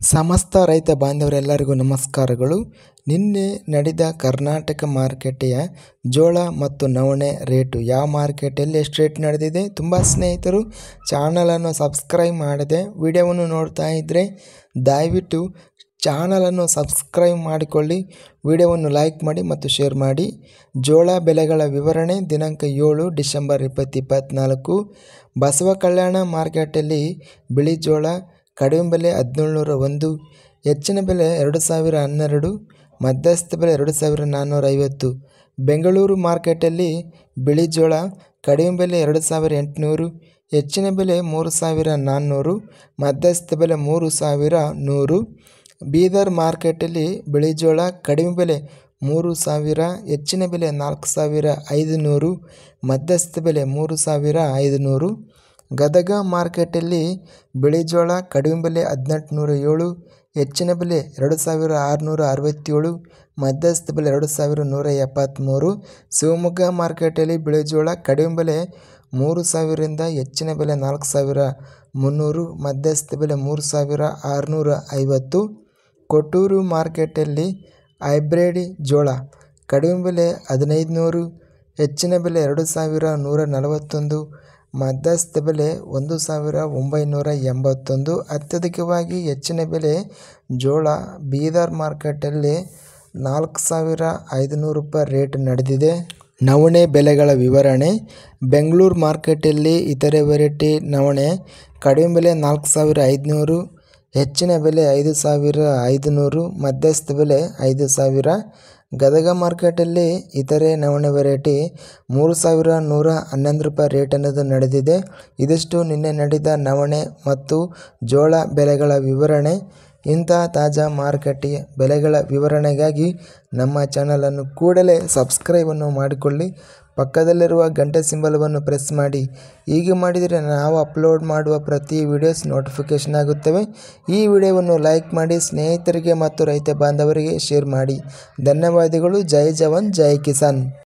ಸಮಸ್ತ ರೈತ ಬಾಂಧವರೆಲ್ಲರಿಗೂ ನಮಸ್ಕಾರಗಳು. ನಿನ್ನೆ ನಡೆದ ಕರ್ನಾಟಕ ಮಾರುಕಟ್ಟೆಯ ಜೋಳ ಮತ್ತು ನವಣೆ ರೇಟು ಯಾವ ಮಾರ್ಕೆಟಲ್ಲಿ ಎಷ್ಟು ರೇಟ್ ನಡೆದಿದೆ. ತುಂಬ ಸ್ನೇಹಿತರು ಚಾನಲನ್ನು ಸಬ್ಸ್ಕ್ರೈಬ್ ಮಾಡದೆ ವಿಡಿಯೋವನ್ನು ನೋಡ್ತಾ ಇದ್ದರೆ ದಯವಿಟ್ಟು ಚಾನಲನ್ನು ಸಬ್ಸ್ಕ್ರೈಬ್ ಮಾಡಿಕೊಳ್ಳಿ, ವಿಡಿಯೋವನ್ನು ಲೈಕ್ ಮಾಡಿ ಮತ್ತು ಶೇರ್ ಮಾಡಿ. ಜೋಳ ಬೆಲೆಗಳ ವಿವರಣೆ ದಿನಾಂಕ 7 ಡಿಸೆಂಬರ್ 2024. ಬಸವ ಕಲ್ಯಾಣ ಮಾರ್ಕೆಟಲ್ಲಿ ಬಿಳಿ ಜೋಳ ಕಡಿಮೆ ಬೆಲೆ 1701, ಹೆಚ್ಚಿನ ಬೆಲೆ 2012, ಮಧ್ಯಸ್ಥ ಬೆಲೆ 2450. ಬೆಂಗಳೂರು ಮಾರ್ಕೆಟಲ್ಲಿ ಬಿಳಿ ಜೋಳ ಕಡಿಮೆ ಬೆಲೆ 2800, ಹೆಚ್ಚಿನ ಬೆಲೆ 3400, ಮಧ್ಯಸ್ಥ ಬೆಲೆ 3100. ಬೀದರ್ ಮಾರ್ಕೆಟಲ್ಲಿ ಬಿಳಿ ಜೋಳ ಕಡಿಮೆ ಬೆಲೆ 3000, ಹೆಚ್ಚಿನ ಬೆಲೆ 4500, ಮಧ್ಯಸ್ಥ ಬೆಲೆ 3500. ಗದಗ ಮಾರ್ಕೆಟಲ್ಲಿ ಬಿಳಿ ಜೋಳ ಕಡಿಮೆ ಬೆಲೆ 1807, ಹೆಚ್ಚಿನ ಬೆಲೆ 2667, ಮಧ್ಯಸ್ಥ ಬೆಲೆ 2173. ಶಿವಮೊಗ್ಗ ಮಾರ್ಕೆಟಲ್ಲಿ ಬಿಳಿ ಜೋಳ ಕಡಿಮೆ ಬೆಲೆ 3000ರಿಂದ ಹೆಚ್ಚಿನ ಬೆಲೆ 4300, ಮಧ್ಯಸ್ಥ ಬೆಲೆ 3650. ಕೊಟ್ಟೂರು ಮಾರ್ಕೆಟಲ್ಲಿ ಹೈಬ್ರಿಡ್ ಜೋಳ ಕಡಿಮೆ ಬೆಲೆ 1500, ಹೆಚ್ಚಿನ ಬೆಲೆ 2141, ಮಧ್ಯಸ್ಥ ಬೆಲೆ 1981. ಅತ್ಯಧಿಕವಾಗಿ ಹೆಚ್ಚಿನ ಬೆಲೆ ಜೋಳ ಬೀದರ್ ಮಾರ್ಕೆಟಲ್ಲಿ 4500 ರೂಪಾಯಿ ರೇಟ್ ನಡೆದಿದೆ. ನವಣೆ ಬೆಲೆಗಳ ವಿವರಣೆ. ಬೆಂಗಳೂರು ಮಾರ್ಕೆಟಲ್ಲಿ ಇತರೆ ವೆರೈಟಿ ನವಣೆ ಕಡಿಮೆ ಬೆಲೆ 4500, ಹೆಚ್ಚಿನ ಬೆಲೆ 5500, ಮಧ್ಯಸ್ಥ ಬೆಲೆ 5000. ಗದಗ ಮಾರ್ಕೆಟಲ್ಲಿ ಇತರೆ ನವಣೆ ವೆರೈಟಿ 3111 ರೂಪಾಯಿ ರೇಟ್ ಅನ್ನೋದು ನಡೆದಿದೆ. ಇದಿಷ್ಟು ನಿನ್ನೆ ನಡೆದ ನವಣೆ ಮತ್ತು ಜೋಳ ಬೆಲೆಗಳ ವಿವರಣೆ. ಇಂಥ ತಾಜಾ ಮಾರುಕಟ್ಟೆಯ ಬೆಲೆಗಳ ವಿವರಣೆಗಾಗಿ ನಮ್ಮ ಚಾನಲನ್ನು ಕೂಡಲೇ ಸಬ್ಸ್ಕ್ರೈಬನ್ನು ಮಾಡಿಕೊಳ್ಳಿ, ಪಕ್ಕದಲ್ಲಿರುವ ಗಂಟೆ ಸಿಂಬಲವನ್ನು ಪ್ರೆಸ್ ಮಾಡಿ. ಹೀಗೆ ಮಾಡಿದರೆ ನಾವು ಅಪ್ಲೋಡ್ ಮಾಡುವ ಪ್ರತಿ ವಿಡಿಯೋಸ್ ನೋಟಿಫಿಕೇಷನ್ ಆಗುತ್ತವೆ. ಈ ವಿಡಿಯೋವನ್ನು ಲೈಕ್ ಮಾಡಿ, ಸ್ನೇಹಿತರಿಗೆ ಮತ್ತು ರೈತ ಬಾಂಧವರಿಗೆ ಶೇರ್ ಮಾಡಿ. ಧನ್ಯವಾದಗಳು. ಜೈ ಜವಾನ್ ಜೈ ಕಿಸಾನ್.